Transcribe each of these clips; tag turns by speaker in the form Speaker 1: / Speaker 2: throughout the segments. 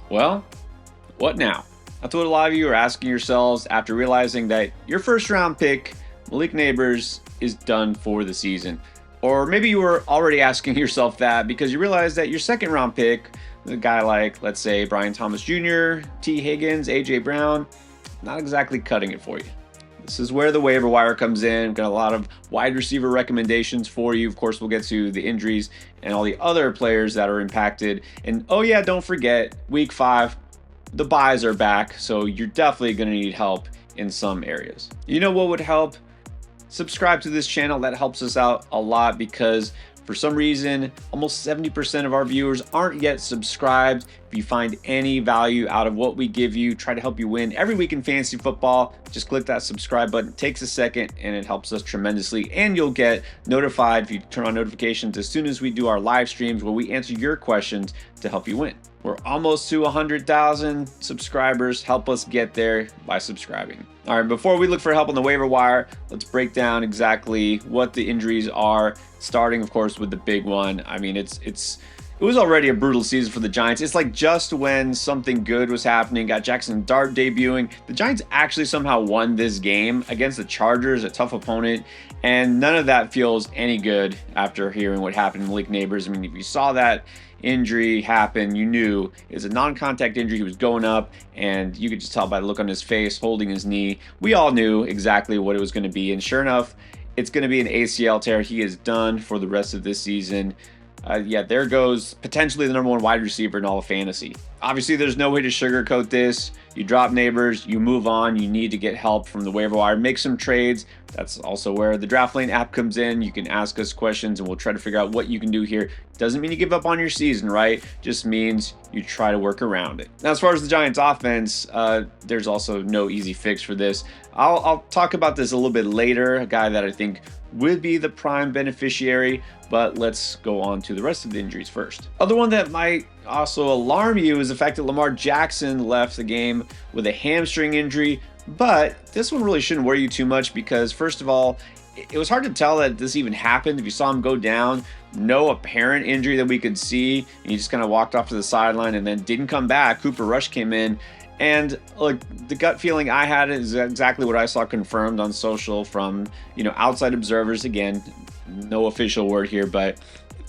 Speaker 1: Well, what now? That's what a lot of you are asking yourselves after realizing that your first round pick, Malik Neighbors, is done for the season. Or maybe you were already asking yourself that because you realized that your second round pick, a guy like, let's say, Brian Thomas Jr., T. Higgins, A.J. Brown, not exactly cutting it for you. This is where the waiver wire comes in. Got a lot of wide receiver recommendations for you. Of course, we'll get to the injuries and all the other players that are impacted. And oh yeah, don't forget, week 5, the buys are back, so you're definitely going to need help in some areas. You know what would help? Subscribe to this channel. That helps us out a lot because for some reason, almost 70% of our viewers aren't yet subscribed. If you find any value out of what we give you, try to help you win every week in fantasy football, just click that subscribe button. It takes a second and it helps us tremendously. And you'll get notified if you turn on notifications as soon as we do our live streams where we answer your questions to help you win. We're almost to 100,000 subscribers. Help us get there by subscribing. All right, before we look for help on the waiver wire, let's break down exactly what the injuries are, starting, of course, with the big one. I mean, it was already a brutal season for the Giants. It's like just when something good was happening, got Jackson Dart debuting, the Giants actually somehow won this game against the Chargers, a tough opponent, and none of that feels any good after hearing what happened to Malik Neighbors. I mean, if you saw that injury happen, you knew it's a non-contact injury. He was going up, and you could just tell by the look on his face, holding his knee. We all knew exactly what it was going to be, and sure enough, it's going to be an ACL tear. He is done for the rest of this season. Yeah, there goes potentially the #1 wide receiver in all of fantasy. Obviously, there's no way to sugarcoat this. You drop Neighbors, you move on. You need to get help from the waiver wire. Make some trades. That's also where the Draft Lane app comes in. You can ask us questions, and we'll try to figure out what you can do here. Doesn't mean you give up on your season, right? Just means you try to work around it. Now, as far as the Giants' offense, there's also no easy fix for this. I'll talk about this a little bit later. A guy that I think would be the prime beneficiary, but let's go on to the rest of the injuries first. Other one that might also alarm you is the fact that Lamar Jackson left the game with a hamstring injury, but this one really shouldn't worry you too much because, first of all, it was hard to tell that this even happened. If you saw him go down, no apparent injury that we could see, and he just kind of walked off to the sideline and then didn't come back. Cooper Rush came in, and look, the gut feeling I had is exactly what I saw confirmed on social from, outside observers. Again, no official word here, but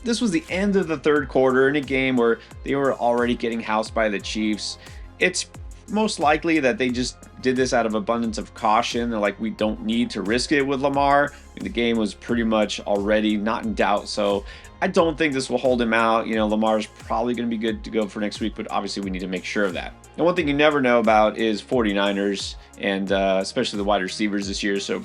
Speaker 1: this was the end of the third quarter in a game where they were already getting housed by the Chiefs. It's most likely that they just did this out of abundance of caution. They're like, we don't need to risk it with Lamar. I mean, the game was pretty much already not in doubt, so I don't think this will hold him out. Lamar's probably going to be good to go for next week, but obviously we need to make sure of that. And one thing you never know about is 49ers and especially the wide receivers this year. So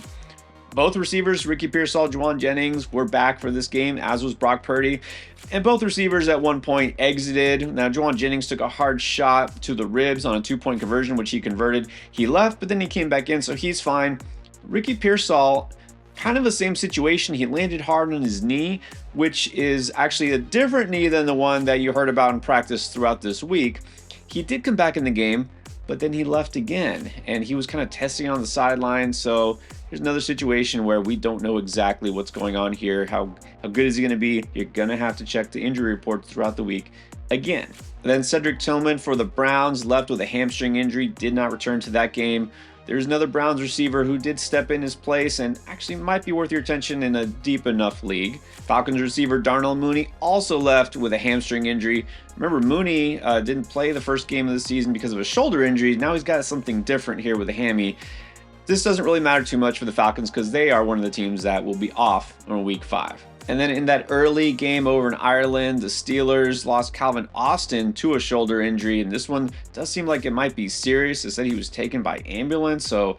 Speaker 1: both receivers, Ricky Pearsall, Juwan Jennings, were back for this game, as was Brock Purdy. And both receivers at one point exited. Now, Juwan Jennings took a hard shot to the ribs on a 2-point conversion, which he converted. He left, but then he came back in, so he's fine. Ricky Pearsall, kind of the same situation. He landed hard on his knee, which is actually a different knee than the one that you heard about in practice throughout this week. He did come back in the game, but then he left again, and he was kind of testing on the sideline. So there's another situation where we don't know exactly what's going on here. How good is he going to be? You're going to have to check the injury report throughout the week again. And then Cedric Tillman for the Browns left with a hamstring injury, did not return to that game. There's another Browns receiver who did step in his place and actually might be worth your attention in a deep enough league. Falcons receiver Darnell Mooney also left with a hamstring injury. Remember, Mooney didn't play the first game of the season because of a shoulder injury. Now he's got something different here with a hammy. This doesn't really matter too much for the Falcons because they are one of the teams that will be off on week 5. And then in that early game over in Ireland, the Steelers lost Calvin Austin to a shoulder injury. And this one does seem like it might be serious. It said he was taken by ambulance. So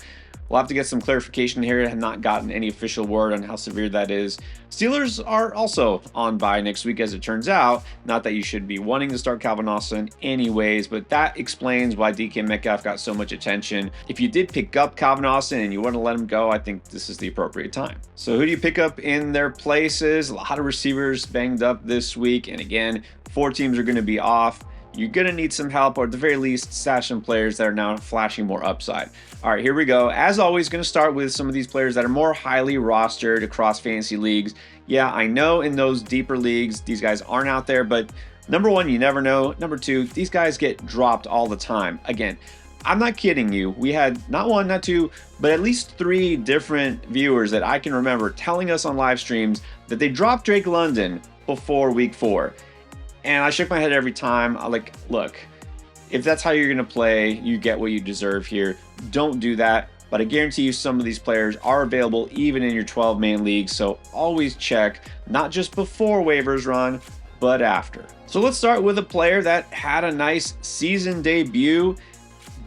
Speaker 1: we'll have to get some clarification here. I have not gotten any official word on how severe that is. Steelers are also on bye next week, as it turns out. Not that you should be wanting to start Calvin Austin anyways, but that explains why DK Metcalf got so much attention. If you did pick up Calvin Austin and you want to let him go, I think this is the appropriate time. So who do you pick up in their places? A lot of receivers banged up this week. And again, 4 teams are going to be off. You're going to need some help, or at the very least, stash some players that are now flashing more upside. All right, here we go. As always, going to start with some of these players that are more highly rostered across fantasy leagues. Yeah, I know in those deeper leagues, these guys aren't out there, but Number one, you never know. Number two, these guys get dropped all the time. Again, I'm not kidding you. We had not one, not two, but at least 3 different viewers that I can remember telling us on live streams that they dropped Drake London before week 4. And I shook my head every time. I like, look, if that's how you're going to play, you get what you deserve here. Don't do that. But I guarantee you some of these players are available even in your 12-man league. So always check, not just before waivers run, but after. So let's start with a player that had a nice season debut,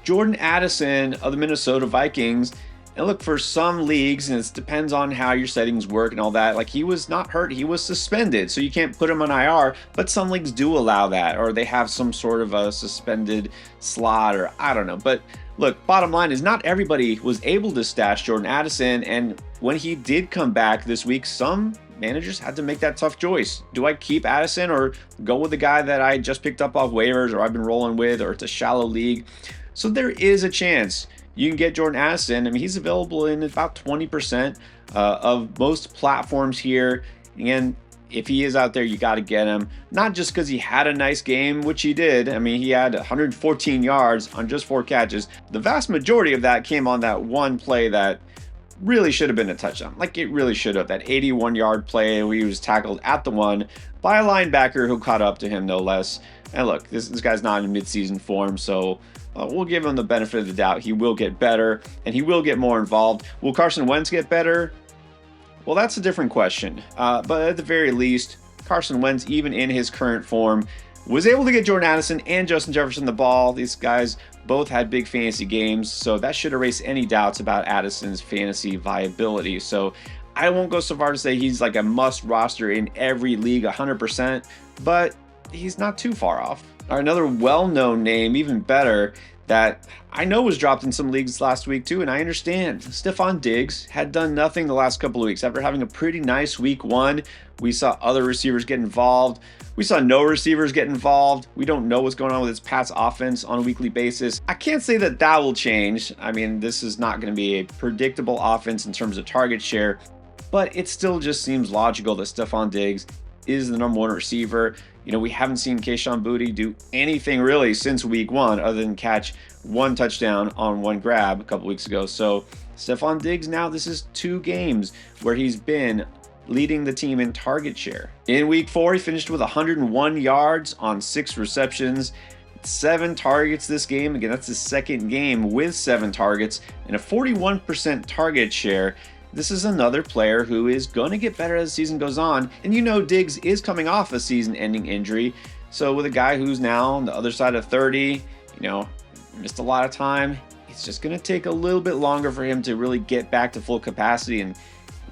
Speaker 1: Jordan Addison of the Minnesota Vikings. And look, for some leagues, and it depends on how your settings work and all that, like he was not hurt, he was suspended, so you can't put him on IR, but some leagues do allow that, or they have some sort of a suspended slot, or I don't know. But look, bottom line is not everybody was able to stash Jordan Addison, and when he did come back this week, some managers had to make that tough choice. Do I keep Addison or go with the guy that I just picked up off waivers or I've been rolling with, or it's a shallow league? So there is a chance you can get Jordan Addison. I mean, he's available in about 20% of most platforms here. And if he is out there, you got to get him. Not just because he had a nice game, which he did. I mean, he had 114 yards on just 4 catches. The vast majority of that came on that one play that really should have been a touchdown. Like it really should have. That 81-yard play where he was tackled at the 1 by a linebacker who caught up to him, no less. And look, this guy's not in midseason form, so we'll give him the benefit of the doubt. He will get better, and he will get more involved. Will Carson Wentz get better? Well, that's a different question. But at the very least, Carson Wentz, even in his current form, was able to get Jordan Addison and Justin Jefferson the ball. These guys both had big fantasy games, so that should erase any doubts about Addison's fantasy viability. So I won't go so far to say he's like a must roster in every league 100%, but he's not too far off. Another well-known name, even better, that I know was dropped in some leagues last week too, and I understand. Stephon Diggs had done nothing the last couple of weeks. After having a pretty nice week 1, we saw other receivers get involved. We saw no receivers get involved. We don't know what's going on with his Pats offense on a weekly basis. I can't say that that will change. I mean, this is not going to be a predictable offense in terms of target share, but it still just seems logical that Stephon Diggs is the number 1 receiver. You know, we haven't seen Kayshon Boutte do anything really since week 1 other than catch 1 touchdown on 1 grab a couple weeks ago. So Stephon Diggs now, this is 2 games where he's been leading the team in target share. In week 4, he finished with 101 yards on 6 receptions, 7 targets this game. Again, that's his second game with 7 targets and a 41% target share. This is another player who is going to get better as the season goes on. And you know Diggs is coming off a season-ending injury. So with a guy who's now on the other side of 30, you know, missed a lot of time, it's just going to take a little bit longer for him to really get back to full capacity, and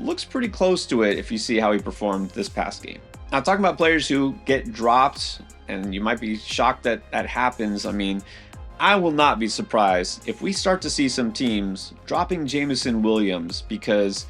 Speaker 1: looks pretty close to it if you see how he performed this past game. Now, talking about players who get dropped, and you might be shocked that that happens. I mean, I will not be surprised if we start to see some teams dropping Jameson Williams, because,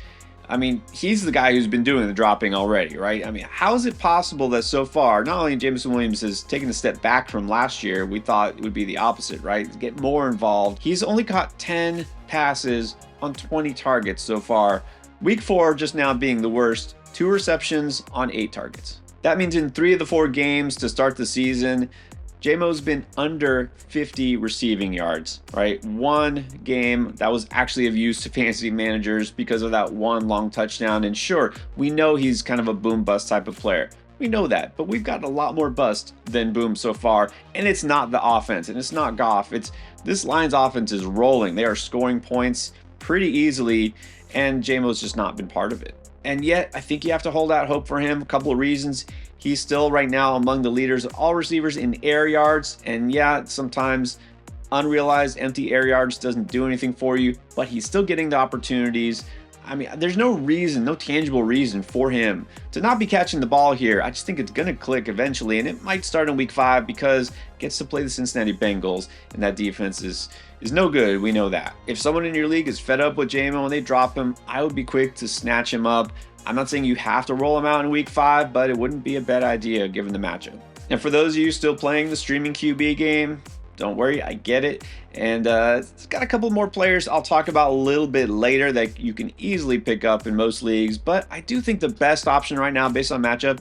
Speaker 1: I mean, he's the guy who's been doing the dropping already, right? I mean, how is it possible that so far, not only Jameson Williams has taken a step back from last year, we thought it would be the opposite, right? Get more involved. He's only caught 10 passes on 20 targets so far. Week 4 just now being the worst, 2 receptions on 8 targets. That means in 3 of the 4 games to start the season, J-Mo's been under 50 receiving yards, right? 1 game that was actually of use to fantasy managers because of that 1 long touchdown. And sure, we know he's kind of a boom bust type of player. We know that, but we've got a lot more bust than boom so far. And it's not the offense, and it's not Goff. It's this Lions offense is rolling. They are scoring points pretty easily, and J-Mo's just not been part of it. And yet, I think you have to hold out hope for him. A couple of reasons. He's still right now among the leaders of all receivers in air yards. And yeah, sometimes unrealized empty air yards doesn't do anything for you, but he's still getting the opportunities. I mean, there's no reason, no tangible reason for him to not be catching the ball here. I just think it's going to click eventually, and it might start in week 5 because it gets to play the Cincinnati Bengals, and that defense is no good. We know that. If someone in your league is fed up with J-Mo and they drop him, I would be quick to snatch him up. I'm not saying you have to roll him out in week 5, but it wouldn't be a bad idea given the matchup. And for those of you still playing the streaming QB game, don't worry, I get it. And it's got a couple more players I'll talk about a little bit later that you can easily pick up in most leagues. But I do think the best option right now based on matchup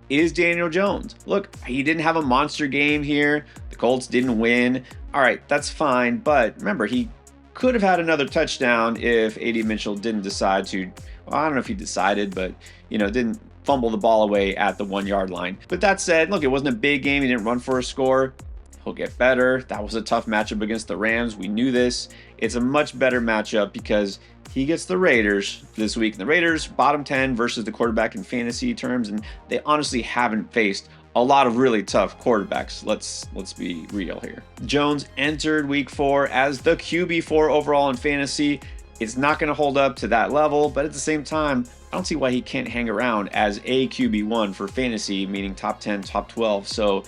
Speaker 1: is Daniel Jones. Look, he didn't have a monster game here. The Colts didn't win. All right, that's fine. But remember, he could have had another touchdown if A.D. Mitchell didn't decide to, well, I don't know if he decided, but, didn't fumble the ball away at the 1 yard line. But that said, look, it wasn't a big game. He didn't run for a score. He'll get better. That was a tough matchup against the Rams. We knew this. It's a much better matchup because he gets the Raiders this week. And the Raiders, bottom 10 versus the quarterback in fantasy terms, and they honestly haven't faced a lot of really tough quarterbacks. Let's be real here. Jones entered week 4 as the QB4 overall in fantasy. It's not going to hold up to that level, but at the same time, I don't see why he can't hang around as a QB1 for fantasy, meaning top 10, top 12. So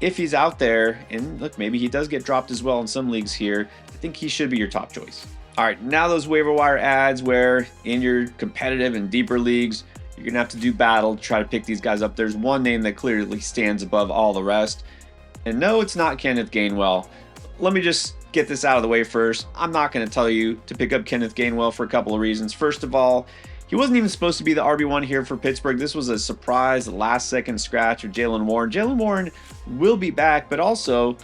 Speaker 1: if he's out there, and look, maybe he does get dropped as well in some leagues here, I think he should be your top choice. All right, now those waiver wire ads where in your competitive and deeper leagues, you're going to have to do battle to try to pick these guys up. There's one name that clearly stands above all the rest. And no, it's not Kenneth Gainwell. Let me just get this out of the way first. I'm not going to tell you to pick up Kenneth Gainwell for a couple of reasons. First of all, he wasn't even supposed to be the RB1 here for Pittsburgh. This was a surprise last-second scratch of Jaylen Warren. Jaylen Warren will be back, but also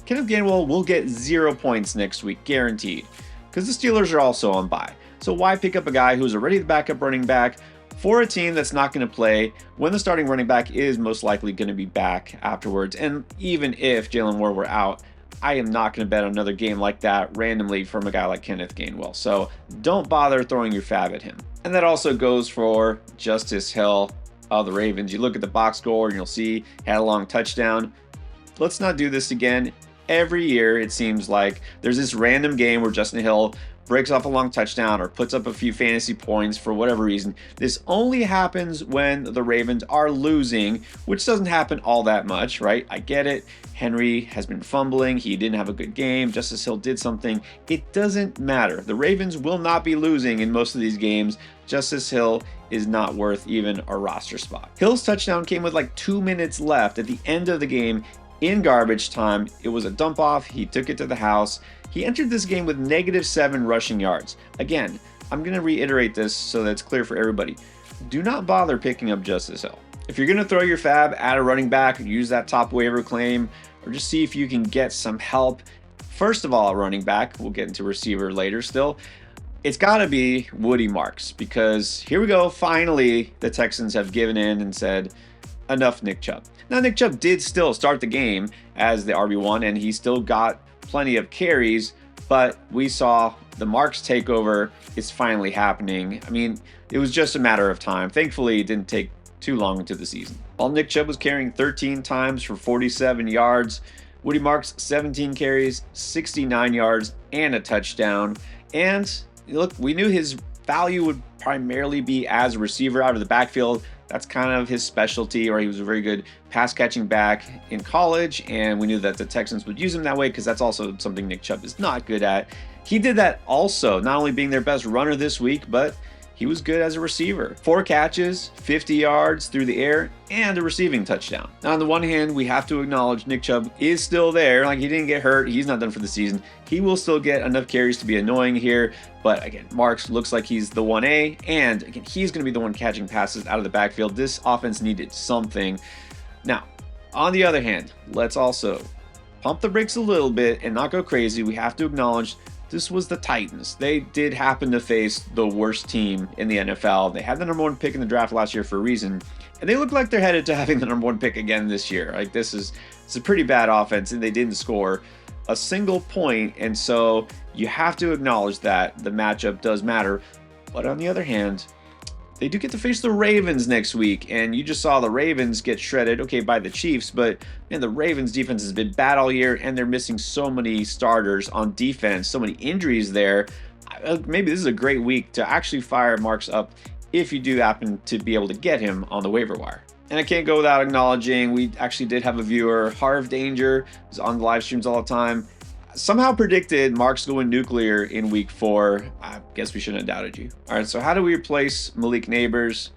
Speaker 1: Kenneth Gainwell will get 0 points next week, guaranteed, because the Steelers are also on bye. So why pick up a guy who's already the backup running back for a team that's not going to play when the starting running back is most likely going to be back afterwards? And even if Jaylen Warren were out, I am not going to bet another game like that randomly from a guy like Kenneth Gainwell. So don't bother throwing your fab at him. And that also goes for Justice Hill of the Ravens. You look at the box score and you'll see he had a long touchdown. Let's not do this again. Every year it seems like there's this random game where Justin Hill breaks off a long touchdown or puts up a few fantasy points for whatever reason. This only happens when the Ravens are losing, which doesn't happen all that much, right? I get it. Henry has been fumbling. He didn't have a good game. Justice Hill did something. It doesn't matter. The Ravens will not be losing in most of these games. Justice Hill is not worth even a roster spot. Hill's touchdown came with like 2 minutes left at the end of the game in garbage time. It was a dump off. He took it to the house. He entered this game with -7 rushing yards. Again, I'm going to reiterate this so that it's clear for everybody. Do not bother picking up Justice Hill. If you're going to throw your fab at a running back, use that top waiver claim, or just see if you can get some help. First of all, a running back, we'll get into receiver later still. It's got to be Woody Marks, because here we go. Finally, the Texans have given in and said, enough Nick Chubb. Now, Nick Chubb did still start the game as the RB1, and he still got plenty of carries, but we saw the Marks takeover is finally happening. I mean, it was just a matter of time. Thankfully, it didn't take too long into the season. While Nick Chubb was carrying 13 times for 47 yards, Woody Marks 17 carries, 69 yards, and a touchdown. And look, we knew his value would primarily be as a receiver out of the backfield. That's kind of his specialty, or he was a very good pass catching back in college, and we knew that the Texans would use him that way because that's also something Nick Chubb is not good at. He did that also, not only being their best runner this week, but he was good as a receiver. 4 catches, 50 yards through the air, and a receiving touchdown. Now, on the one hand, we have to acknowledge Nick Chubb is still there. Like, he didn't get hurt. He's not done for the season. He will still get enough carries to be annoying here. But again, Marks looks like he's the 1A, and again, he's going to be the one catching passes out of the backfield. This offense needed something. Now, on the other hand, let's also pump the brakes a little bit and not go crazy. We have to acknowledge this was the Titans. They did happen to face the worst team in the NFL. They had the #1 pick in the draft last year for a reason, and they look like they're headed to having the #1 pick again this year. Like, it's a pretty bad offense, and they didn't score a single point, and so you have to acknowledge that the matchup does matter. But on the other hand, they do get to face the Ravens next week, and you just saw the Ravens get shredded, okay, by the Chiefs, but man, the Ravens defense has been bad all year, and they're missing so many starters on defense, so many injuries there. Maybe this is a great week to actually fire Marks up if you do happen to be able to get him on the waiver wire. And I can't go without acknowledging, we actually did have a viewer, Harv Danger, who's on the live streams all the time, somehow predicted Marks going nuclear in week 4. I guess we shouldn't have doubted you. All right, so how do we replace Malik Neighbors?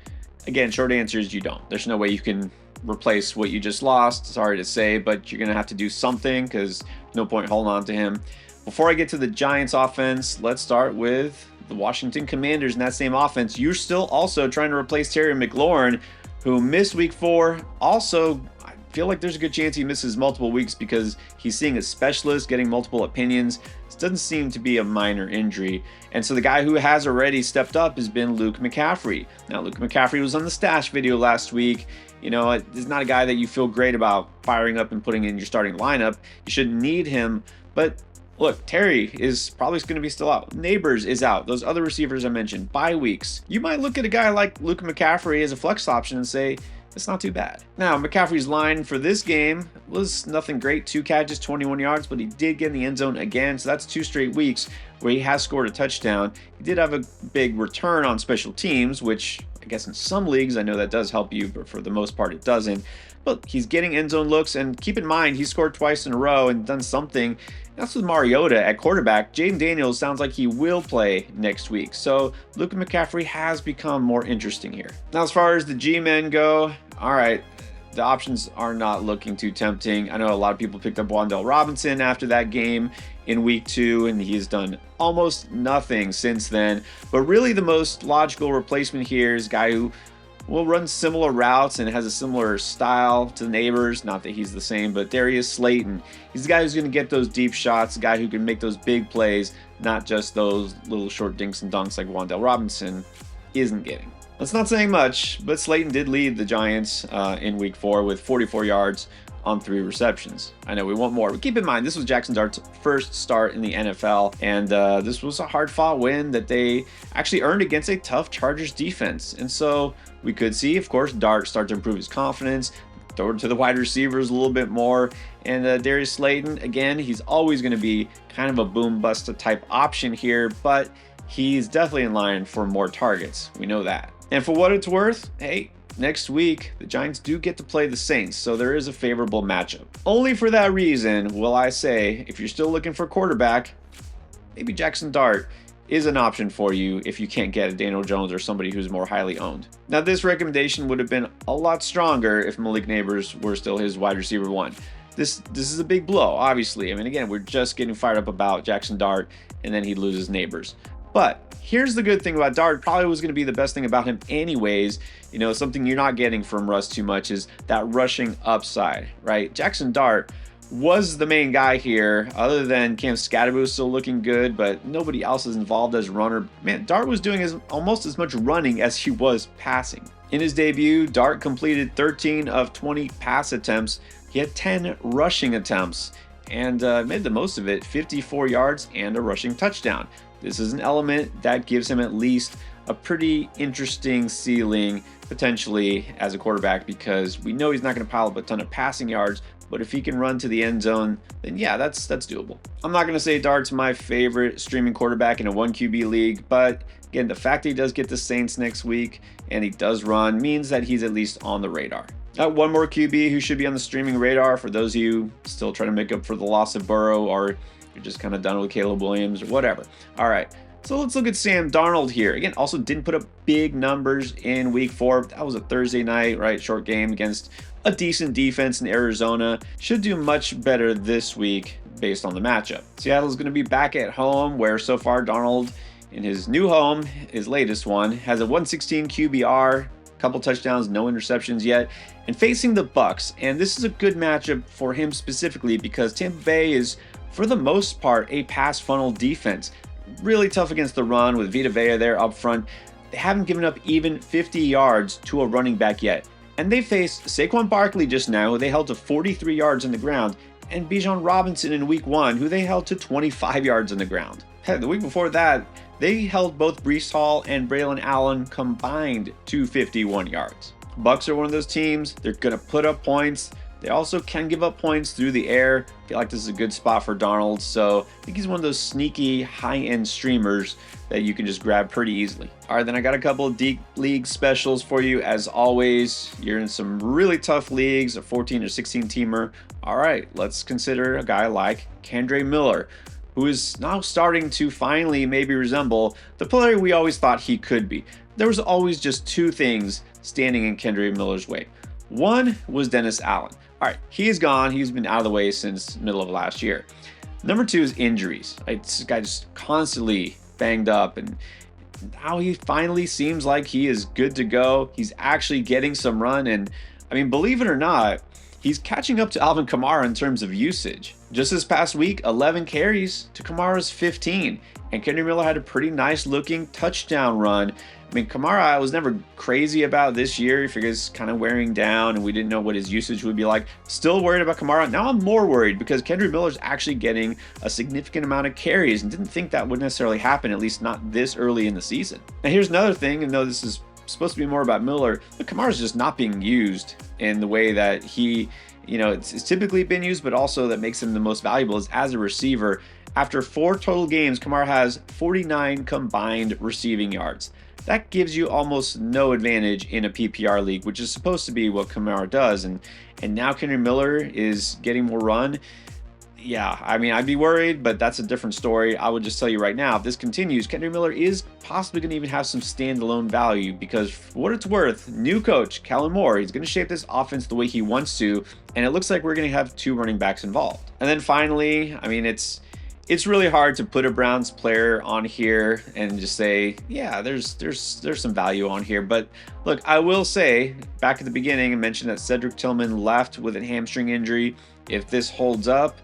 Speaker 1: Again, short answer is you don't. There's no way you can replace what you just lost. Sorry to say, but you're going to have to do something because no point holding on to him. Before I get to the Giants offense, let's start with the Washington Commanders in that same offense. You're still also trying to replace Terry McLaurin, who missed week 4. Also, I feel like there's a good chance he misses multiple weeks because he's seeing a specialist, getting multiple opinions. This doesn't seem to be a minor injury. And so the guy who has already stepped up has been Luke McCaffrey. Now, Luke McCaffrey was on the stash video last week. You know, he's not a guy that you feel great about firing up and putting in your starting lineup. You shouldn't need him. But look, Terry is probably going to be still out. Neighbors is out. Those other receivers I mentioned, bye weeks. You might look at a guy like Luke McCaffrey as a flex option and say, it's not too bad. Now, McCaffrey's line for this game was nothing great. 2 catches, 21 yards, but he did get in the end zone again. So that's 2 straight weeks where he has scored a touchdown. He did have a big return on special teams, which I guess in some leagues, I know that does help you, but for the most part, it doesn't. But he's getting end zone looks, and keep in mind, he scored twice in a row and done something. That's with Mariota at quarterback. Jaden Daniels sounds like he will play next week. So Luke McCaffrey has become more interesting here. Now, as far as the G-men go, all right, the options are not looking too tempting. I know a lot of people picked up Wan'Dale Robinson after that game in week 2, and he's done almost nothing since then. But really the most logical replacement here is a guy who will run similar routes and has a similar style to the Neighbors. Not that he's the same, but Darius Slayton. He's the guy who's going to get those deep shots, a guy who can make those big plays, not just those little short dinks and dunks like Wan'Dale Robinson isn't getting. That's not saying much, but Slayton did lead the Giants in week 4 with 44 yards on 3 receptions. I know we want more, but keep in mind, this was Jackson Dart's first start in the NFL, and this was a hard-fought win that they actually earned against a tough Chargers defense. And so we could see, of course, Dart start to improve his confidence, throw it to the wide receivers a little bit more, and Darius Slayton, again, he's always going to be kind of a boom-bust type option here, but he's definitely in line for more targets. We know that. And for what it's worth, hey, next week, the Giants do get to play the Saints, so there is a favorable matchup. Only for that reason will I say, if you're still looking for a quarterback, maybe Jackson Dart is an option for you if you can't get a Daniel Jones or somebody who's more highly owned. Now, this recommendation would have been a lot stronger if Malik Neighbors were still his wide receiver 1. This is a big blow, obviously. I mean, again, we're just getting fired up about Jackson Dart, and then he loses Neighbors. But here's the good thing about Dart, probably was going to be the best thing about him anyways. You know, something you're not getting from Russ too much is that rushing upside, right? Jackson Dart was the main guy here, other than Cam Scatterbo still looking good, but nobody else is involved as a runner. Man, Dart was doing almost as much running as he was passing. In his debut, Dart completed 13 of 20 pass attempts. He had 10 rushing attempts and made the most of it, 54 yards and a rushing touchdown. This is an element that gives him at least a pretty interesting ceiling potentially as a quarterback, because we know he's not going to pile up a ton of passing yards, but if he can run to the end zone, then yeah, that's doable. I'm not going to say Dart's my favorite streaming quarterback in a 1 QB league, but again, the fact that he does get the Saints next week and he does run means that he's at least on the radar. One more QB who should be on the streaming radar for those of you still trying to make up for the loss of Burrow, or you're just kind of done with Caleb Williams or whatever. All right, so let's look at Sam Darnold here. Again, also didn't put up big numbers in week 4. That was a Thursday night, right? Short game against a decent defense in Arizona. Should do much better this week based on the matchup. Seattle's going to be back at home, where so far Darnold in his new home, his latest one, has a 116 QBR, couple touchdowns, no interceptions yet, and facing the Bucs. And this is a good matchup for him specifically because Tampa Bay is, for the most part, a pass funnel defense. Really tough against the run with Vita Vea there up front. They haven't given up even 50 yards to a running back yet. And they faced Saquon Barkley just now, who they held to 43 yards on the ground, and Bijan Robinson in week 1, who they held to 25 yards on the ground. Heck, the week before that, they held both Breece Hall and Braylon Allen combined to 51 yards. Bucs are one of those teams. They're going to put up points. They also can give up points through the air. I feel like this is a good spot for Darnold, so I think he's one of those sneaky high-end streamers that you can just grab pretty easily. All right, then I got a couple of deep league specials for you. As always, you're in some really tough leagues, a 14 or 16 teamer. All right, let's consider a guy like Kendre Miller, who is now starting to finally maybe resemble the player we always thought he could be. There was always just 2 things standing in Kendre Miller's way. One was Dennis Allen. All right, he's gone. He's been out of the way since middle of last year. Number 2 is injuries. This guy just constantly banged up, and now he finally seems like he is good to go. He's actually getting some run. And I mean, believe it or not, he's catching up to Alvin Kamara in terms of usage. Just this past week, 11 carries to Kamara's 15. And Kendre Miller had a pretty nice looking touchdown run. I mean, Kamara, I was never crazy about this year. He figures kind of wearing down, and we didn't know what his usage would be like. Still worried about Kamara. Now I'm more worried because Kendre Miller's actually getting a significant amount of carries, and didn't think that would necessarily happen, at least not this early in the season. Now here's another thing, and though this is supposed to be more about Miller, but Kamara's just not being used in the way that he, it's typically been used, but also that makes him the most valuable is as a receiver. After 4 total games, Kamara has 49 combined receiving yards. That gives you almost no advantage in a PPR league, which is supposed to be what Kamara does. And now Kendre Miller is getting more run. Yeah, I mean, I'd be worried, but that's a different story. I would just tell you right now, if this continues, Kendre Miller is possibly going to even have some standalone value because for what it's worth, new coach, Kellen Moore, he's going to shape this offense the way he wants to. And it looks like we're going to have 2 running backs involved. And then finally, I mean, it's really hard to put a Browns player on here and just say, yeah, there's some value on here. But look, I will say back at the beginning, I mentioned that Cedric Tillman left with a hamstring injury. If this holds up,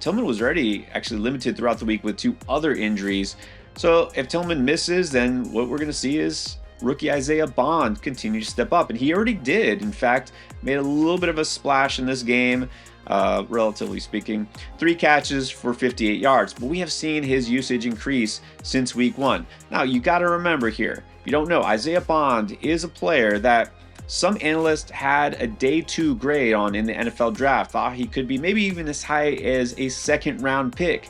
Speaker 1: Tillman was already actually limited throughout the week with 2 other injuries. So if Tillman misses, then what we're going to see is rookie Isaiah Bond continue to step up. And he already did, in fact, made a little bit of a splash in this game. Relatively speaking, 3 catches for 58 yards, but we have seen his usage increase since week 1. Now you got to remember here, if you don't know, Isaiah Bond is a player that some analysts had a day 2 grade on in the NFL draft, thought he could be maybe even as high as a 2nd round pick.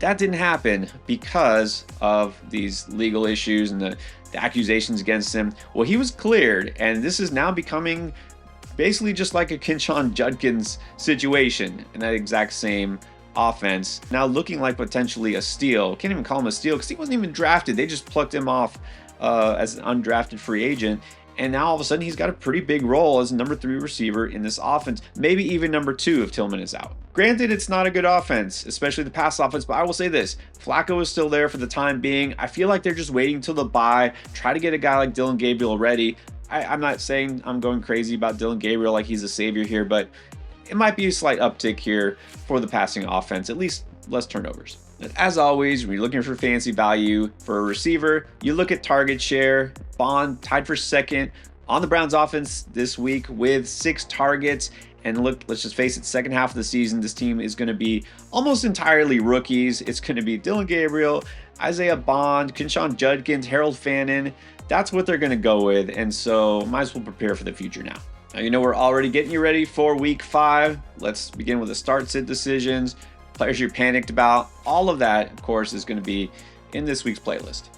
Speaker 1: That didn't happen because of these legal issues and the accusations against him. Well, he was cleared, and this is now becoming basically just like a Quinshon Judkins situation in that exact same offense. Now looking like potentially a steal. Can't even call him a steal because he wasn't even drafted. They just plucked him off as an undrafted free agent. And now all of a sudden he's got a pretty big role as number 3 receiver in this offense. Maybe even number 2 if Tillman is out. Granted, it's not a good offense, especially the pass offense, but I will say this. Flacco is still there for the time being. I feel like they're just waiting till the bye, try to get a guy like Dillon Gabriel ready. I'm not saying I'm going crazy about Dillon Gabriel like he's a savior here, but it might be a slight uptick here for the passing offense, at least less turnovers. And as always, when you're looking for fantasy value for a receiver, you look at target share. Bond tied for 2nd on the Browns offense this week with 6 targets. And look, let's just face it, second half of the season, this team is going to be almost entirely rookies. It's going to be Dillon Gabriel, Isaiah Bond, Quinshon Judkins, Harold Fannin. That's what they're going to go with, and so might as well prepare for the future now. Now, we're already getting you ready for week 5. Let's begin with the start-sit decisions, players you're panicked about. All of that, of course, is going to be in this week's playlist.